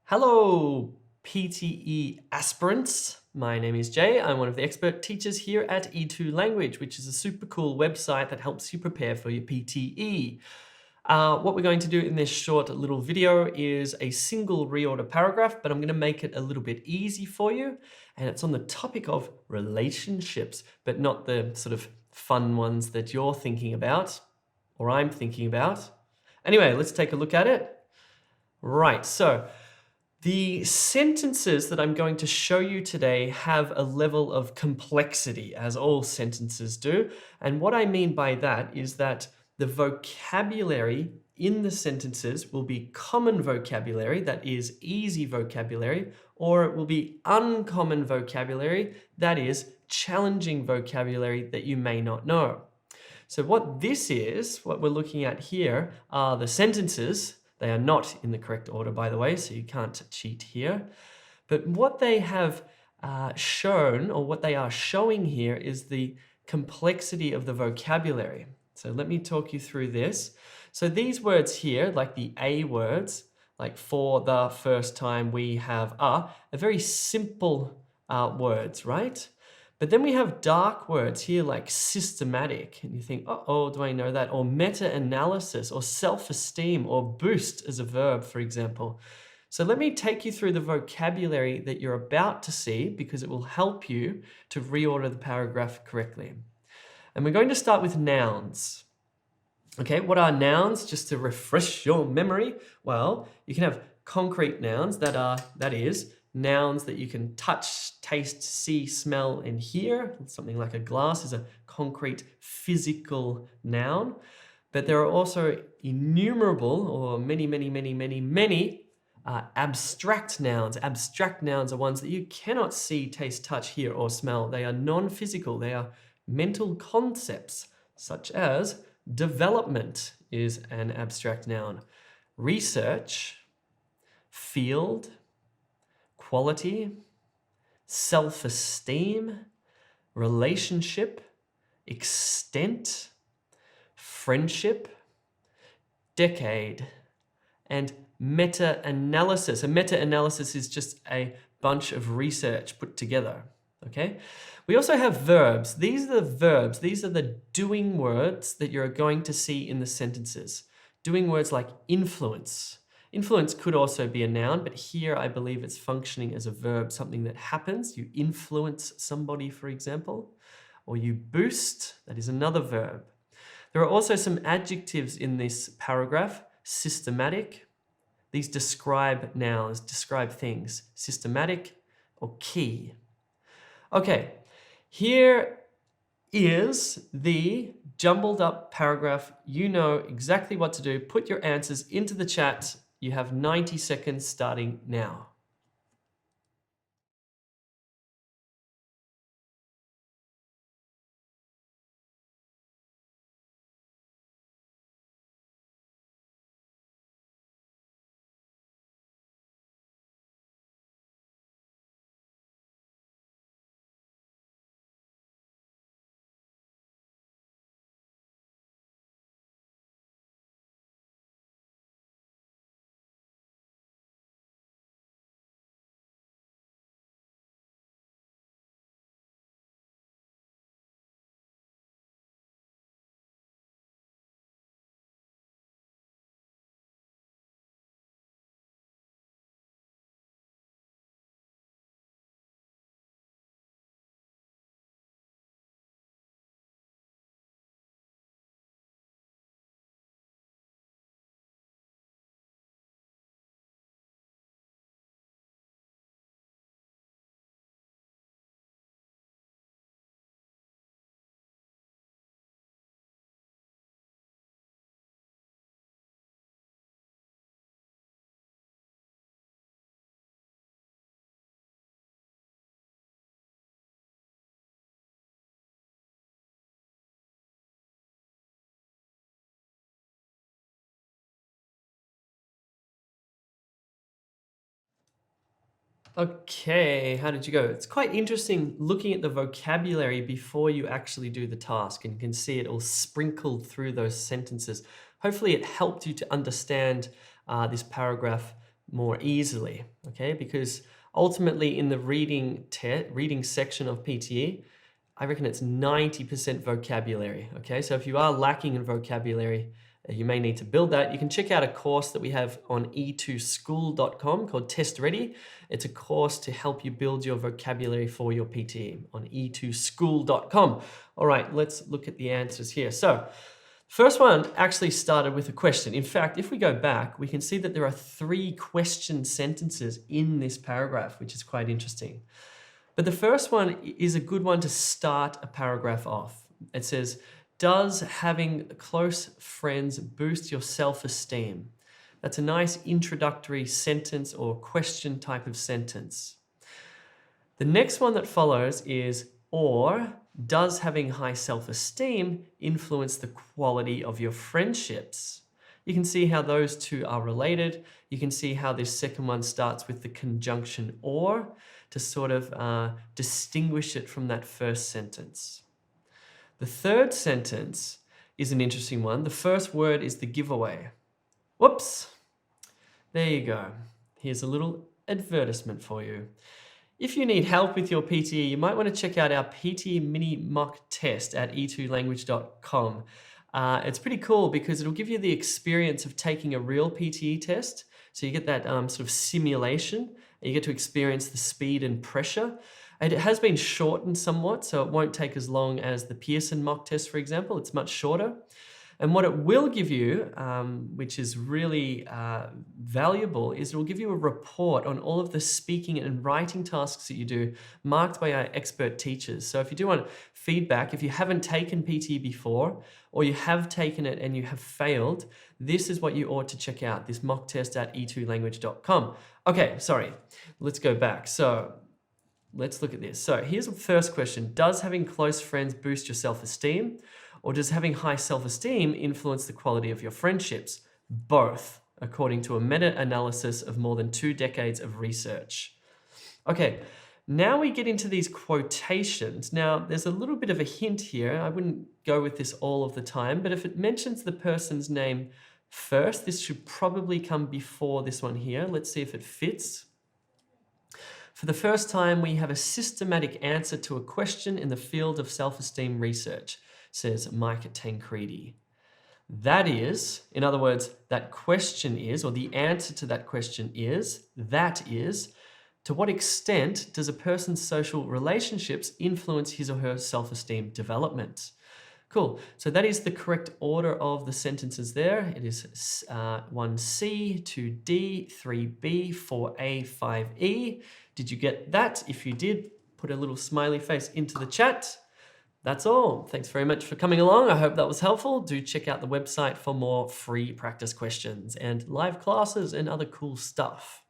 Hello, PTE aspirants. My name is Jay. I'm one of the expert teachers here at E2 Language, which is a super cool website that helps you prepare for your PTE. What we're going to do in this short little video is a single reorder paragraph, but I'm going to make it a little bit easy for you. And it's on the topic of relationships, but not the sort of fun ones that you're thinking about or I'm thinking about. Anyway, let's take a look at it. Right, so the sentences that I'm going to show you today have a level of complexity, as all sentences do. And what I mean by that is that the vocabulary in the sentences will be common vocabulary, that is easy vocabulary, or it will be uncommon vocabulary, that is challenging vocabulary that you may not know. So what this is, what we're looking at here, are the sentences. They are not in the correct order, by the way, so you can't cheat here. But what they have shown, or what they are showing here, is the complexity of the vocabulary. So let me talk you through this. So these words here, like the A words, like for the first time, we have are very simple words, right? But then we have dark words here like systematic, and you think, oh, do I know that? Or meta-analysis, or self-esteem, or boost as a verb, for example. So let me take you through the vocabulary that you're about to see because it will help you to reorder the paragraph correctly. And we're going to start with nouns. Okay, what are nouns? Just to refresh your memory, well, you can have concrete nouns that is, nouns that you can touch, taste, see, smell, and hear. Something like a glass is a concrete physical noun. But there are also innumerable, or many abstract nouns. Abstract nouns are ones that you cannot see, taste, touch, hear, or smell. They are non-physical. They are mental concepts, such as development is an abstract noun. Research, field, quality, self-esteem, relationship, extent, friendship, decade, and meta-analysis. A meta-analysis is just a bunch of research put together, okay? We also have verbs. These are the verbs. These are the doing words that you're going to see in the sentences. Doing words like influence. Influence could also be a noun, but here I believe it's functioning as a verb, something that happens. You influence somebody, for example, or you boost. That is another verb. There are also some adjectives in this paragraph. Systematic. These describe nouns, describe things. Systematic or key. Okay, here is the jumbled up paragraph. You know exactly what to do. Put your answers into the chat. You have 90 seconds starting now. Okay, how did you go? It's quite interesting looking at the vocabulary before you actually do the task, and you can see it all sprinkled through those sentences. Hopefully it helped you to understand this paragraph more easily, okay? Because ultimately in the reading section of PTE, I reckon it's 90% vocabulary, okay? So if you are lacking in vocabulary, you may need to build that. You can check out a course that we have on e2school.com called Test Ready. It's a course to help you build your vocabulary for your PTE on e2school.com. All right, let's look at the answers here. So first one actually started with a question. In fact, if we go back, we can see that there are 3 question sentences in this paragraph, which is quite interesting. But the first one is a good one to start a paragraph off. It says, does having close friends boost your self-esteem? That's a nice introductory sentence or question type of sentence. The next one that follows is, or does having high self-esteem influence the quality of your friendships? You can see how those two are related. You can see how this second one starts with the conjunction or to sort of distinguish it from that first sentence. The third sentence is an interesting one. The first word is the giveaway. Whoops. There you go. Here's a little advertisement for you. If you need help with your PTE, you might want to check out our PTE mini mock test at e2language.com. It's pretty cool because it'll give you the experience of taking a real PTE test. So you get that sort of simulation, and you get to experience the speed and pressure. It has been shortened somewhat, so it won't take as long as the Pearson mock test, for example. It's much shorter. And what it will give you, which is really valuable, is it will give you a report on all of the speaking and writing tasks that you do, marked by our expert teachers. So if you do want feedback, if you haven't taken PTE before, or you have taken it and you have failed, this is what you ought to check out, this mock test at e2language.com. Okay, sorry, let's go back. So let's look at this. So here's the first question. Does having close friends boost your self-esteem? Or does having high self-esteem influence the quality of your friendships? Both, according to a meta-analysis of more than 2 decades of research. Okay, now we get into these quotations. Now, there's a little bit of a hint here. I wouldn't go with this all of the time, but if it mentions the person's name first, this should probably come before this one here. Let's see if it fits. For the first time, we have a systematic answer to a question in the field of self-esteem research, says Mike Tancredi. That is, in other words, that question is, or the answer to that question is, to what extent does a person's social relationships influence his or her self-esteem development? Cool. So that is the correct order of the sentences there. It is 1C, 2D, 3B, 4A, 5E. Did you get that? If you did, put a little smiley face into the chat. That's all. Thanks very much for coming along. I hope that was helpful. Do check out the website for more free practice questions and live classes and other cool stuff.